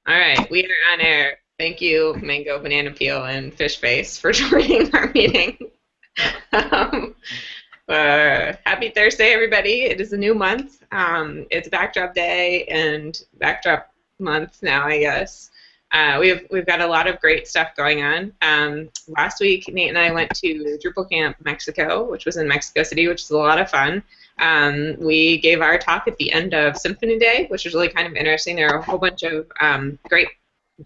All right, we are on air. Thank you, Mango, Banana Peel, and Fish Face for joining our meeting. Um, Happy Thursday, everybody. It is a new month. It's Backdrop Day and Backdrop Month now, I guess. We've got a lot of great stuff going on. Last week, Nate and I went to Drupal Camp Mexico, which was in Mexico City, which was a lot of fun. We gave our talk at the end of Symphony Day, which was really kind of interesting. There are a whole bunch of great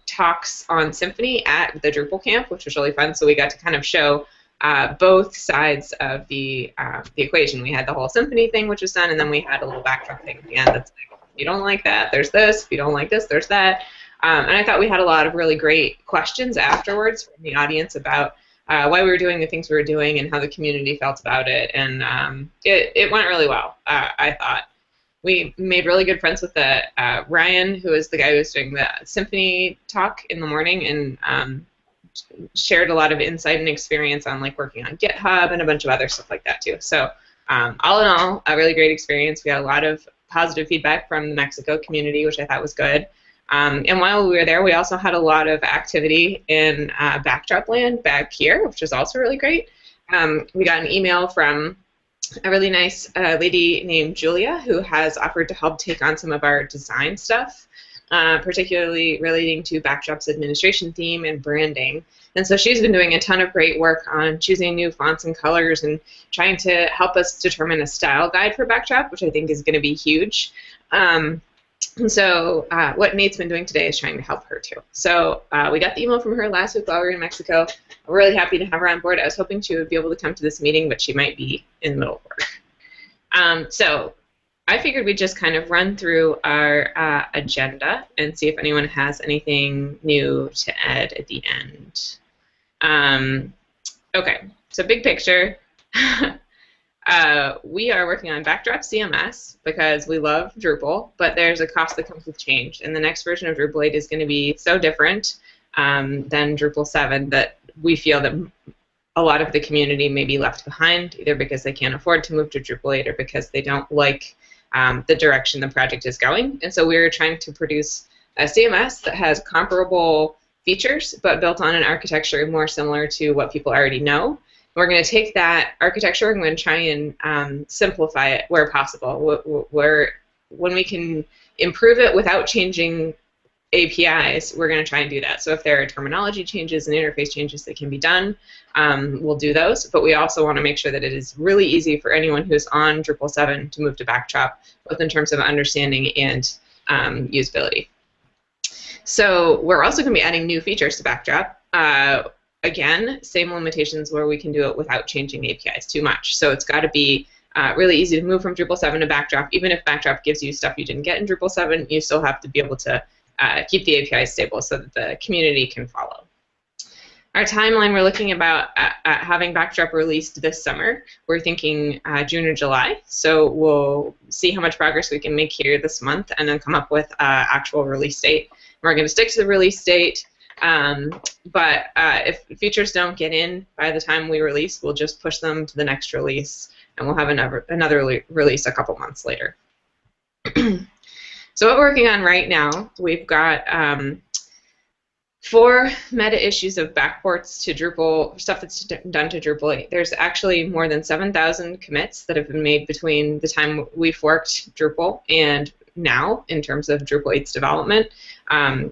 talks on Symphony at the Drupal camp, which was really fun. So we got to kind of show both sides of the equation. We had the whole Symphony thing, which was done, and then we had a little backdrop thing at the end that's like, if you don't like that, there's this. If you don't like this, there's that. And I thought we had a lot of really great questions afterwards from the audience about why we were doing the things we were doing and how the community felt about it. And it went really well, I thought. We made really good friends with Ryan, who is the guy who was doing the symphony talk in the morning, and shared a lot of insight and experience on like working on GitHub and a bunch of other stuff like that too. So all in all, a really great experience. We got a lot of positive feedback from the Mexico community, which I thought was good. And while we were there, we also had a lot of activity in Backdrop land back here, which was also really great. We got an email from a really nice lady named Julia, who has offered to help take on some of our design stuff, particularly relating to Backdrop's administration theme and branding. And so she's been doing a ton of great work on choosing new fonts and colors and trying to help us determine a style guide for Backdrop, which I think is going to be huge. And so what Nate's been doing today is trying to help her too. So we got the email from her last week while we were in Mexico. We're really happy to have her on board. I was hoping she would be able to come to this meeting, but she might be in the middle of work. So I figured we'd just kind of run through our agenda and see if anyone has anything new to add at the end. Okay, so big picture. We are working on Backdrop CMS because we love Drupal, but there's a cost that comes with change. And the next version of Drupal 8 is going to be so different than Drupal 7 that we feel that a lot of the community may be left behind, either because they can't afford to move to Drupal 8 or because they don't like the direction the project is going. And so we're trying to produce a CMS that has comparable features, but built on an architecture more similar to what people already know. We're going to take that architecture and we're going to try and simplify it where possible. When we can improve it without changing APIs, we're going to try and do that. So if there are terminology changes and interface changes that can be done, we'll do those. But we also want to make sure that it is really easy for anyone who's on Drupal 7 to move to Backdrop, both in terms of understanding and usability. So we're also going to be adding new features to Backdrop. Again, same limitations where we can do it without changing APIs too much. So it's got to be really easy to move from Drupal 7 to Backdrop. Even if Backdrop gives you stuff you didn't get in Drupal 7, you still have to be able to keep the APIs stable so that the community can follow. Our timeline, we're looking about having Backdrop released this summer. We're thinking June or July. So we'll see how much progress we can make here this month and then come up with actual release date. We're going to stick to the release date. But if features don't get in by the time we release, we'll just push them to the next release, and we'll have another release a couple months later. So what we're working on right now, we've got 4 meta issues of backports to Drupal, stuff that's done to Drupal 8. There's actually more than 7,000 commits that have been made between the time we forked Drupal and now in terms of Drupal 8's development.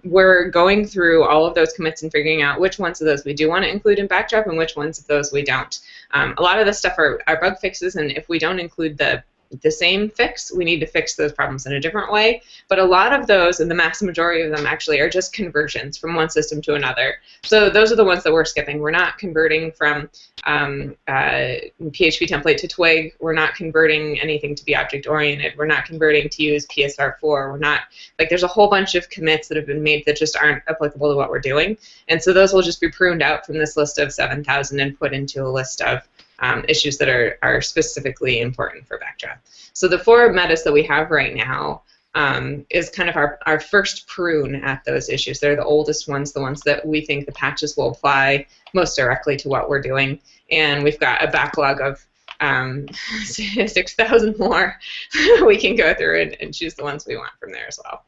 We're going through all of those commits and figuring out which ones of those we do want to include in Backdrop and which ones of those we don't. A lot of this stuff are bug fixes, and if we don't include the same fix, we need to fix those problems in a different way. But a lot of those, and the mass majority of them actually, are just conversions from one system to another. So those are the ones that we're skipping. We're not converting from PHP template to Twig. We're not converting anything to be object-oriented. We're not converting to use PSR4. We're not, like, there's a whole bunch of commits that have been made that just aren't applicable to what we're doing. And so those will just be pruned out from this list of 7,000 and put into a list of issues that are specifically important for Backdrop. So the 4 metas that we have right now is kind of our first prune at those issues. They're the oldest ones, the ones that we think the patches will apply most directly to what we're doing. And we've got a backlog of 6,000 more we can go through and choose the ones we want from there as well.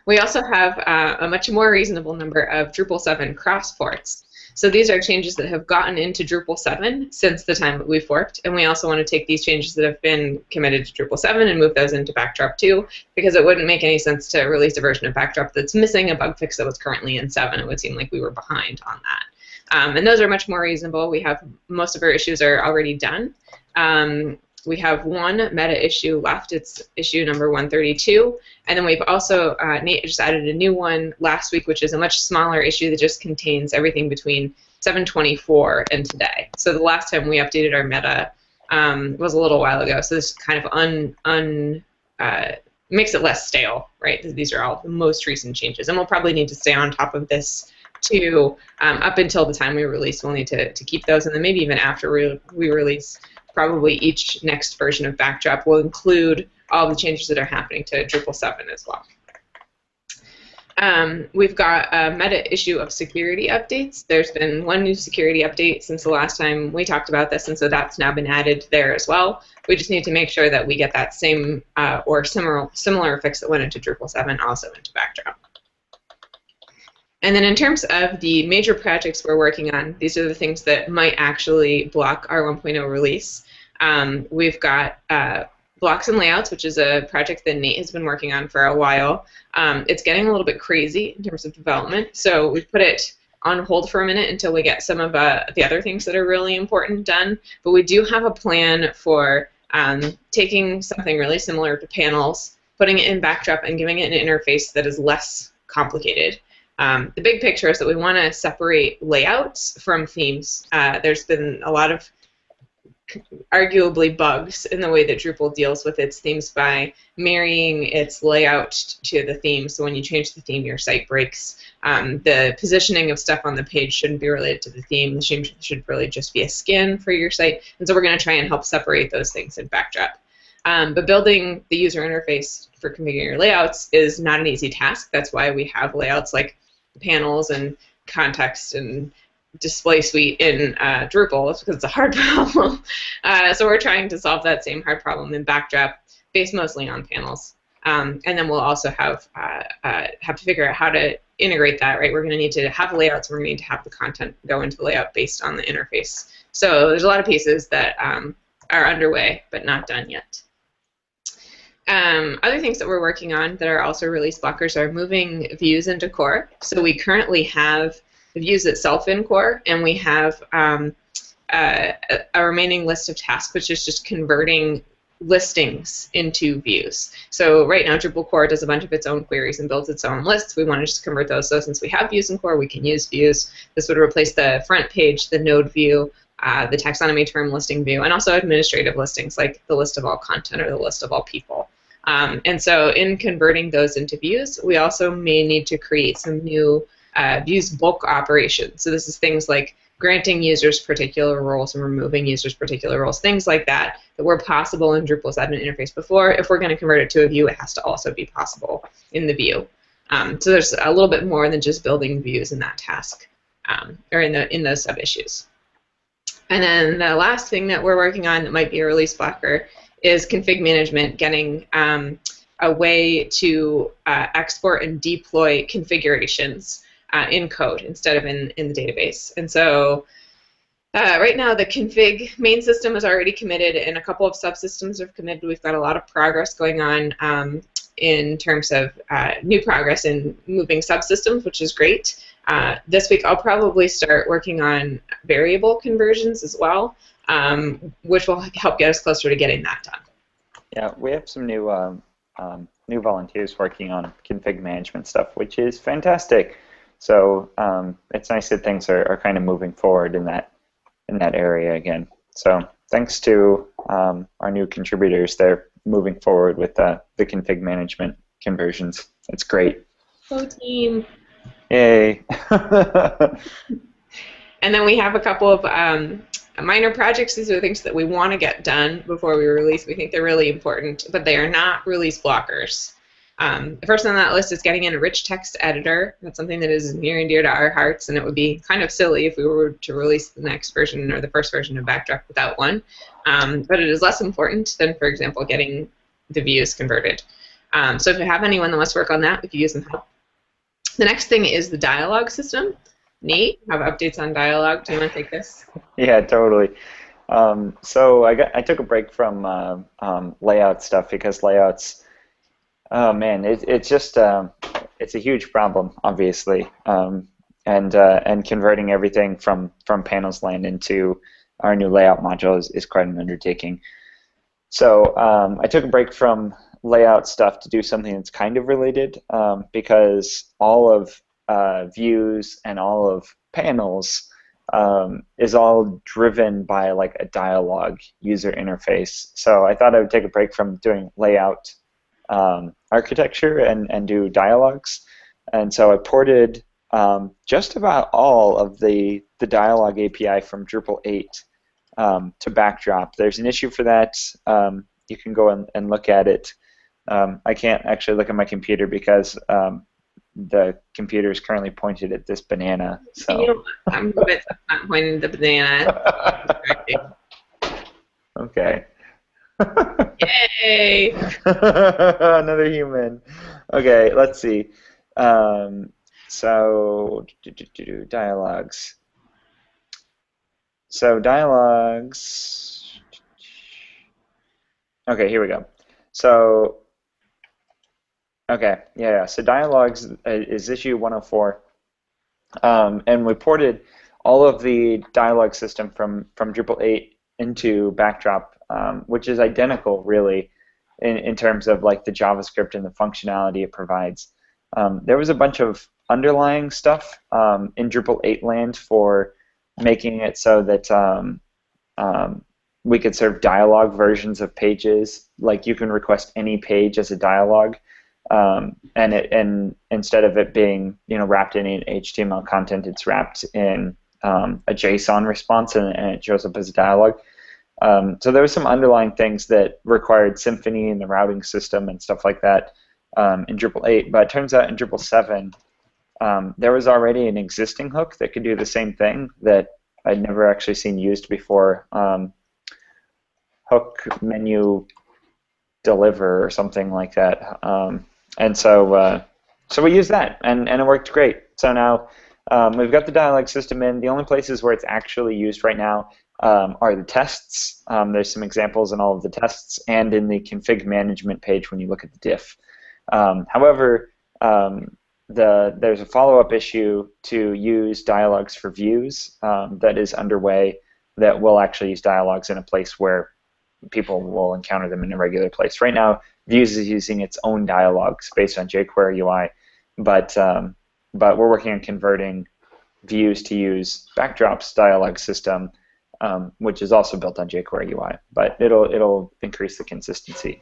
We also have a much more reasonable number of Drupal 7 cross ports. So these are changes that have gotten into Drupal 7 since the time that we forked, and we also want to take these changes that have been committed to Drupal 7 and move those into Backdrop 2, because it wouldn't make any sense to release a version of Backdrop that's missing a bug fix that was currently in 7. It would seem like we were behind on that. And those are much more reasonable. We have most of our issues are already done. We have one meta issue left. It's issue number 132. And then we've also just added a new one last week, which is a much smaller issue that just contains everything between 724 and today. So the last time we updated our meta was a little while ago. So this kind of makes it less stale, right? These are all the most recent changes. And we'll probably need to stay on top of this too up until the time we release. We'll need to keep those. And then maybe even after we release, probably each next version of Backdrop will include all the changes that are happening to Drupal 7 as well. We've got a meta issue of security updates. There's been one new security update since the last time we talked about this, and so that's now been added there as well. We just need to make sure that we get that same or similar fix that went into Drupal 7 also into Backdrop. And then in terms of the major projects we're working on, these are the things that might actually block our 1.0 release. We've got blocks and layouts, which is a project that Nate has been working on for a while. It's getting a little bit crazy in terms of development, so we've put it on hold for a minute until we get some of the other things that are really important done. But we do have a plan for taking something really similar to panels, putting it in Backdrop, and giving it an interface that is less complicated. The big picture is that we want to separate layouts from themes. There's been a lot of arguably bugs in the way that Drupal deals with its themes by marrying its layout to the theme. So when you change the theme, your site breaks. The positioning of stuff on the page shouldn't be related to the theme. The theme should really just be a skin for your site. And so we're going to try and help separate those things in Backdrop. But building the user interface for configuring your layouts is not an easy task. That's why we have layouts like panels and context and display suite in Drupal, because it's a hard problem. So we're trying to solve that same hard problem in Backdrop, based mostly on panels. And then we'll also have to figure out how to integrate that, right? We're going to need to have layouts, and we're going to need to have the content go into layout based on the interface. So there's a lot of pieces that are underway, but not done yet. Other things that we're working on that are also release blockers are moving views into core. So we currently have the views itself in core, and we have a remaining list of tasks, which is just converting listings into views. So right now, Drupal core does a bunch of its own queries and builds its own lists. We want to just convert those. So since we have views in core, we can use views. This would replace the front page, the node view, the taxonomy term listing view, and also administrative listings like the list of all content or the list of all people. And so in converting those into views, we also may need to create some new views bulk operations. So this is things like granting users particular roles and removing users particular roles, things like that were possible in Drupal's admin interface before. If we're going to convert it to a view, it has to also be possible in the view. So there's a little bit more than just building views in that task, or in those sub-issues. And then the last thing that we're working on that might be a release blocker is config management, getting a way to export and deploy configurations in code instead of in the database. And so right now the config main system is already committed, and a couple of subsystems are committed. We've got a lot of progress going on in terms of new progress in moving subsystems, which is great. This week I'll probably start working on variable conversions as well, which will help get us closer to getting that done. Yeah, we have some new new volunteers working on config management stuff, which is fantastic. So it's nice that things are kind of moving forward in that area again. So thanks to our new contributors, they're moving forward with the config management conversions. It's great. Go team. Yay. And then we have a couple of minor projects. These are the things that we want to get done before we release. We think they're really important, but they are not release blockers. The first on that list is getting in a rich text editor. That's something that is near and dear to our hearts, and it would be kind of silly if we were to release the next version or the first version of Backdrop without one. But it is less important than, for example, getting the views converted. So if you have anyone that wants to work on that, we could use some help. The next thing is the dialogue system. Nate, have updates on dialogue. Do you want to take this? Yeah, totally. So I took a break from layout stuff because layouts, oh man, it's just it's a huge problem, obviously, and converting everything from panels land into our new layout module is quite an undertaking. So I took a break from layout stuff to do something that's kind of related, because all of views and all of panels is all driven by like a dialogue user interface. So I thought I would take a break from doing layout architecture and do dialogues. And so I ported just about all of the dialogue API from Drupal 8 to Backdrop. There's an issue for that. You can go and look at it. I can't actually look at my computer because the computer is currently pointed at this banana. So I'm not pointing the banana. Okay. Yay! Another human. Okay, let's see. So dialogues. So dialogues. Okay, here we go. So okay, yeah. So dialogues is issue 104, and we ported all of the dialogue system from Drupal 8 into Backdrop, which is identical, really, in terms of like the JavaScript and the functionality it provides. There was a bunch of underlying stuff in Drupal 8 land for making it so that we could serve dialogue versions of pages. Like you can request any page as a dialogue, and instead of it being wrapped in HTML content, it's wrapped in a JSON response, and it shows up as a dialogue. So there were some underlying things that required Symfony and the routing system and stuff like that in Drupal 8, but it turns out in Drupal 7 there was already an existing hook that could do the same thing that I'd never actually seen used before. Hook menu deliver or something like that. And so we used that, and it worked great. So now we've got the dialogue system in. The only places where it's actually used right now are the tests. There's some examples in all of the tests and in the config management page when you look at the diff. However, there's a follow-up issue to use dialogues for views that is underway that will actually use dialogues in a place where people will encounter them in a regular place. Right now, Views is using its own dialogues based on jQuery UI, but we're working on converting Views to use Backdrop's dialogue system, which is also built on jQuery UI. But it'll increase the consistency.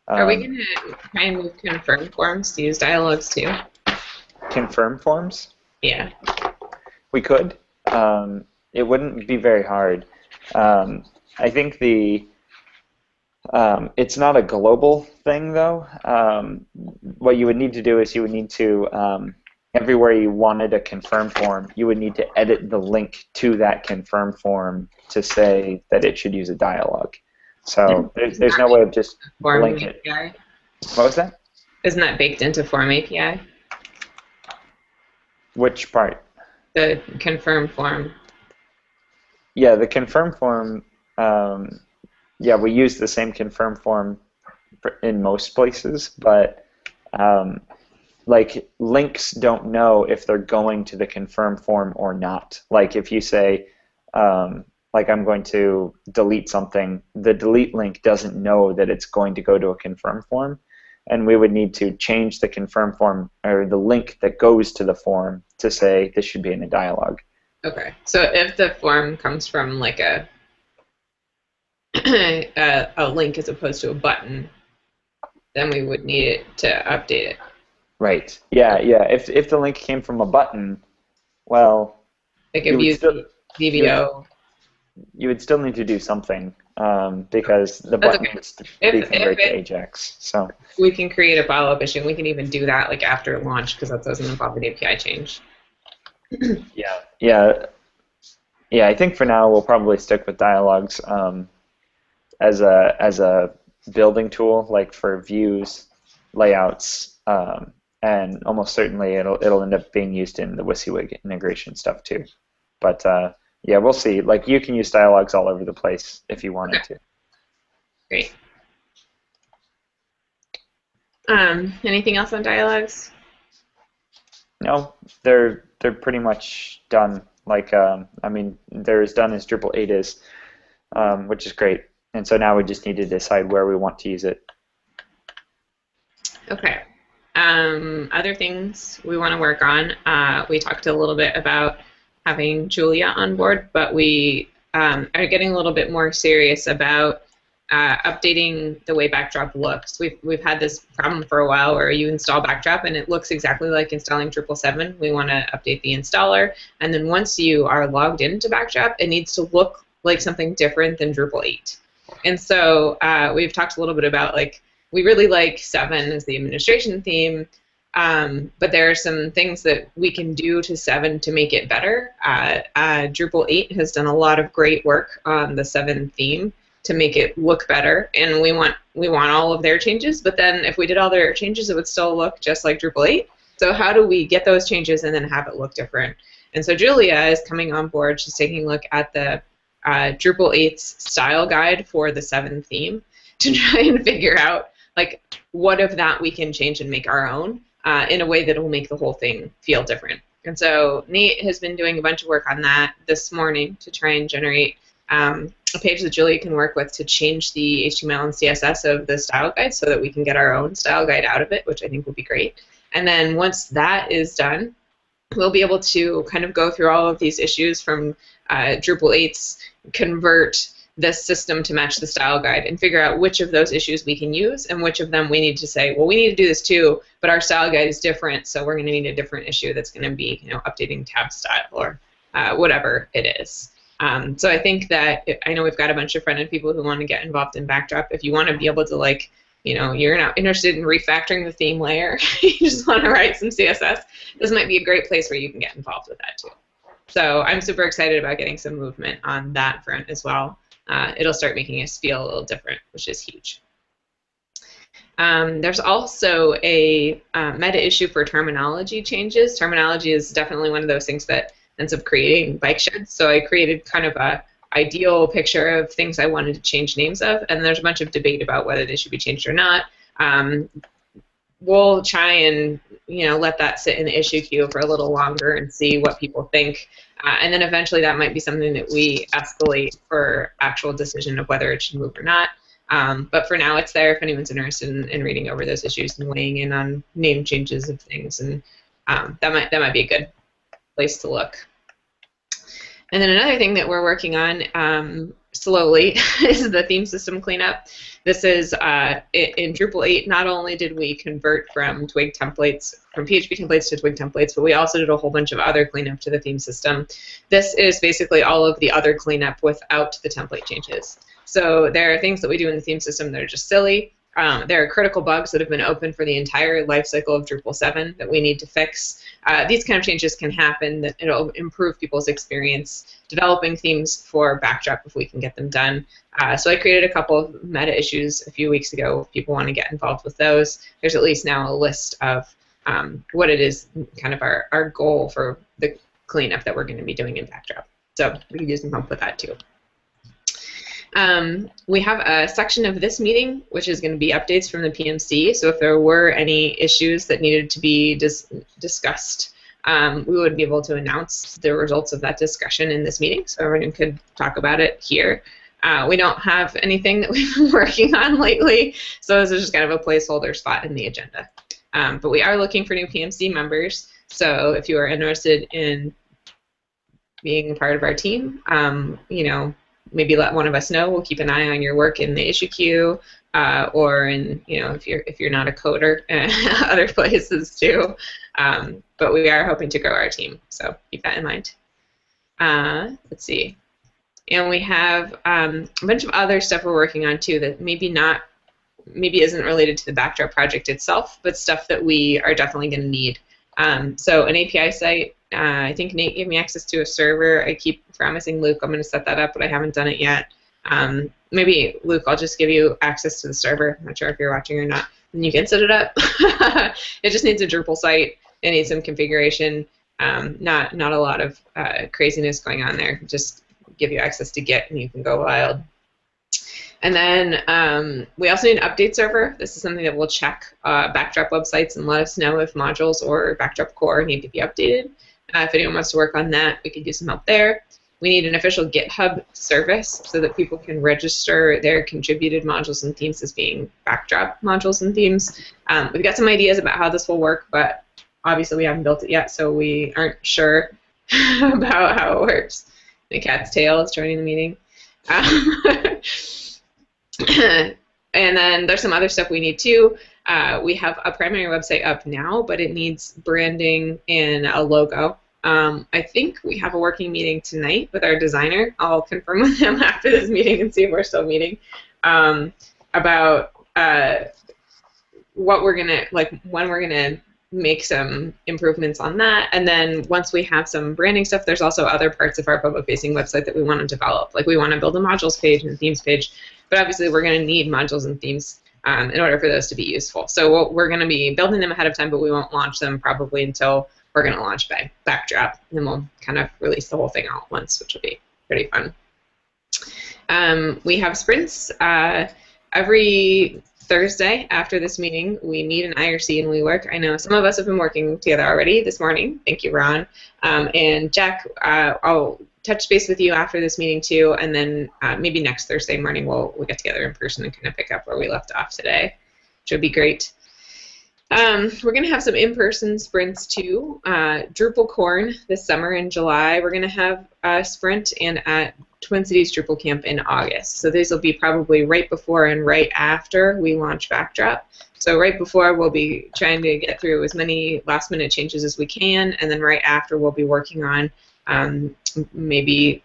Are we going to try and move confirm forms to use dialogues too? Confirm forms? Yeah. We could. It wouldn't be very hard. I think it's not a global thing, though. What you would need to do is you would need to, everywhere you wanted a confirm form, you would need to edit the link to that confirm form to say that it should use a dialogue. So there's no way of just linking it. API? What was that? Isn't that baked into Form API? Which part? The confirm form. Yeah, the confirm form. Yeah, we use the same confirm form in most places, but like links don't know if they're going to the confirm form or not. Like if you say, like I'm going to delete something, the delete link doesn't know that it's going to go to a confirm form, and we would need to change the confirm form or the link that goes to the form to say this should be in a dialogue. Okay, so if the form comes from like a link as opposed to a button, then we would need it to update it. Right. Yeah. Yeah. If the link came from a button, well, like if you DVO. You would still need to do something because the button needs to be converted to Ajax. So we can create a follow-up issue, and we can even do that like after launch because that doesn't involve an API change. Yeah. I think for now we'll probably stick with dialogues as a building tool, like for views. layouts, and almost certainly it'll end up being used in the WYSIWYG integration stuff too. But yeah, we'll see. Like, you can use dialogues all over the place if you wanted to. Great. Anything else on dialogues? No, they're pretty much done. Like, I mean, they're as done as Drupal 8 is, which is great. And so now we just need to decide where we want to use it. Okay. Other things we want to work on. We talked a little bit about having Julia on board, but we are getting a little bit more serious about updating the way Backdrop looks. We've had this problem for a while where you install Backdrop and it looks exactly like installing Drupal 7. We want to update the installer, and then once you are logged into Backdrop, it needs to look like something different than Drupal 8. And so we've talked a little bit about, like, we really like 7 as the administration theme, but there are some things that we can do to 7 to make it better. Drupal 8 has done a lot of great work on the 7 theme to make it look better, and we want all of their changes, but then if we did all their changes, it would still look just like Drupal 8. So how do we get those changes and then have it look different? And so Julia is coming on board. She's taking a look at the Drupal 8's style guide for the 7 theme to try and figure out, like, what of that we can change and make our own in a way that will make the whole thing feel different. And so Nate has been doing a bunch of work on that this morning to try and generate a page that Julia can work with to change the HTML and CSS of the style guide so that we can get our own style guide out of it, which I think will be great. And then once that is done, we'll be able to kind of go through all of these issues from Drupal 8's convert this system to match the style guide and figure out which of those issues we can use and which of them we need to say, well, we need to do this too, but our style guide is different, so we're going to need a different issue that's going to be, you know, updating tab style or whatever it is. So I think that, I know we've got a bunch of front-end people who want to get involved in Backdrop. If you want to be able to, like, you know, you're not interested in refactoring the theme layer, you just want to write some CSS, this might be a great place where you can get involved with that too. So I'm super excited about getting some movement on that front as well. It'll start making us feel a little different, which is huge. There's also a meta issue for terminology changes. Terminology is definitely one of those things that ends up creating bike sheds. So I created kind of a ideal picture of things I wanted to change names of, and there's a bunch of debate about whether they should be changed or not. We'll try and, you know, let that sit in the issue queue for a little longer and see what people think. And then eventually that might be something that we escalate for actual decision of whether it should move or not. But for now, it's there if anyone's interested in reading over those issues and weighing in on name changes of things. And that might be a good place to look. And then another thing that we're working on slowly is the theme system cleanup. This is in Drupal 8. Not only did we convert from Twig templates, from PHP templates to Twig templates, but we also did a whole bunch of other cleanup to the theme system. This is basically all of the other cleanup without the template changes. So there are things that we do in the theme system that are just silly. There are critical bugs that have been open for the entire life cycle of Drupal 7 that we need to fix. These kind of changes can happen, that it'll improve people's experience developing themes for Backdrop if we can get them done. So I created a couple of meta issues a few weeks ago. If people want to get involved with those, there's at least now a list of what it is, kind of our goal for the cleanup that we're going to be doing in Backdrop. So we can do some help with that too. We have a section of this meeting which is going to be updates from the PMC. So if there were any issues that needed to be discussed, we would be able to announce the results of that discussion in this meeting, so everyone could talk about it here. We don't have anything that we've been working on lately, so this is just kind of a placeholder spot in the agenda. But we are looking for new PMC members, so if you are interested in being a part of our team, you know, maybe let one of us know. We'll keep an eye on your work in the issue queue, or in, you know, if you're not a coder, other places too. But we are hoping to grow our team, so keep that in mind. Let's see, and we have a bunch of other stuff we're working on too that maybe isn't related to the Backdrop project itself, but stuff that we are definitely going to need. So an API site. I think Nate gave me access to a server. I keep promising Luke I'm going to set that up, but I haven't done it yet. Maybe, Luke, I'll just give you access to the server. I'm not sure if you're watching or not. and you can set it up. It just needs a Drupal site. It needs some configuration. Not a lot of craziness going on there. Just give you access to Git, and you can go wild. And then we also need an update server. This is something that will check Backdrop websites and let us know if modules or Backdrop core need to be updated. If anyone wants to work on that, we could use some help there. We need an official GitHub service so that people can register their contributed modules and themes as being Backdrop modules and themes. We've got some ideas about how this will work, but obviously we haven't built it yet, so we aren't sure about how it works. The cat's tail is joining the meeting. And then there's some other stuff we need too. We have a primary website up now, but it needs branding and a logo. I think we have a working meeting tonight with our designer. I'll confirm with him after this meeting and see if we're still meeting about what we're gonna when we're gonna make some improvements on that. And then once we have some branding stuff, there's also other parts of our public-facing website that we want to develop. Like we want to build a modules page and a themes page, but obviously we're going to need modules and themes in order for those to be useful. So we're going to be building them ahead of time, but we won't launch them probably until we're going to launch Backdrop, and then we'll kind of release the whole thing all at once, which will be pretty fun. We have sprints every Thursday after this meeting. We meet in IRC and we work. I know some of us have been working together already this morning. Thank you, Ron. And Jack, I'll touch base with you after this meeting too, and then maybe next Thursday morning we'll get together in person and kind of pick up where we left off today, which would be great. We're going to have some in-person sprints too. Drupal Corn this summer in July. We're going to have a sprint and at Twin Cities Drupal Camp in August. So these will be probably right before and right after we launch Backdrop. So right before we'll be trying to get through as many last-minute changes as we can, and then right after we'll be working on maybe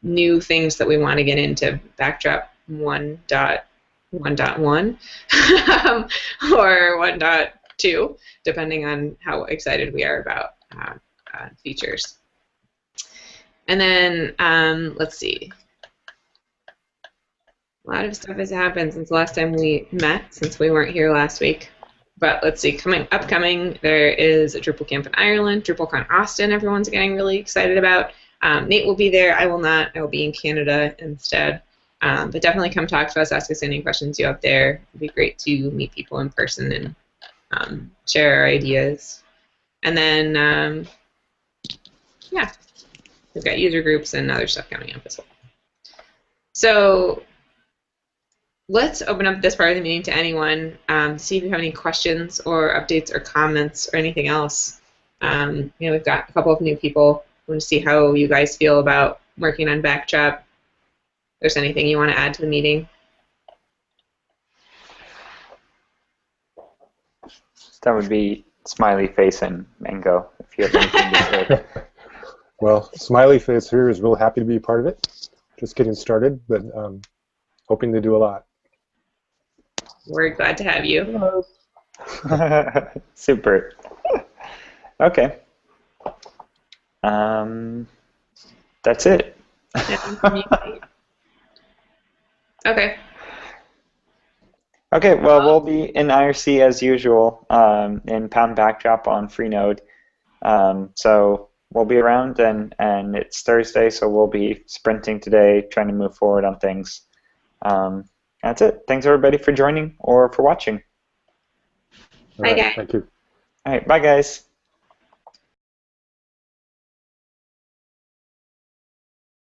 new things that we want to get into Backdrop 1.1 or 1.2, depending on how excited we are about features. And then, let's see. A lot of stuff has happened since the last time we met, since we weren't here last week. But let's see, upcoming, there is a Drupal camp in Ireland, DrupalCon Austin, everyone's getting really excited about. Nate will be there, I will not, I will be in Canada instead. But definitely come talk to us, ask us any questions you have there. It'd be great to meet people in person and share our ideas. And then, yeah. We've got user groups and other stuff coming up as well. So let's open up this part of the meeting to anyone, see if you have any questions or updates or comments or anything else. We've got a couple of new people. We want to see how you guys feel about working on Backdrop. If there's anything you want to add to the meeting. That would be Smiley Face and Mango, if you have anything to say. Well, Smiley Face here is real happy to be a part of it. Just getting started, but hoping to do a lot. We're glad to have you. Super. Okay. That's it. Okay. Okay, well, we'll be in IRC as usual in Pound Backdrop on Freenode. So we'll be around, and it's Thursday, so we'll be sprinting today, trying to move forward on things. That's it. Thanks, everybody, for joining or for watching. Bye, guys. Thank you. All right, bye, guys.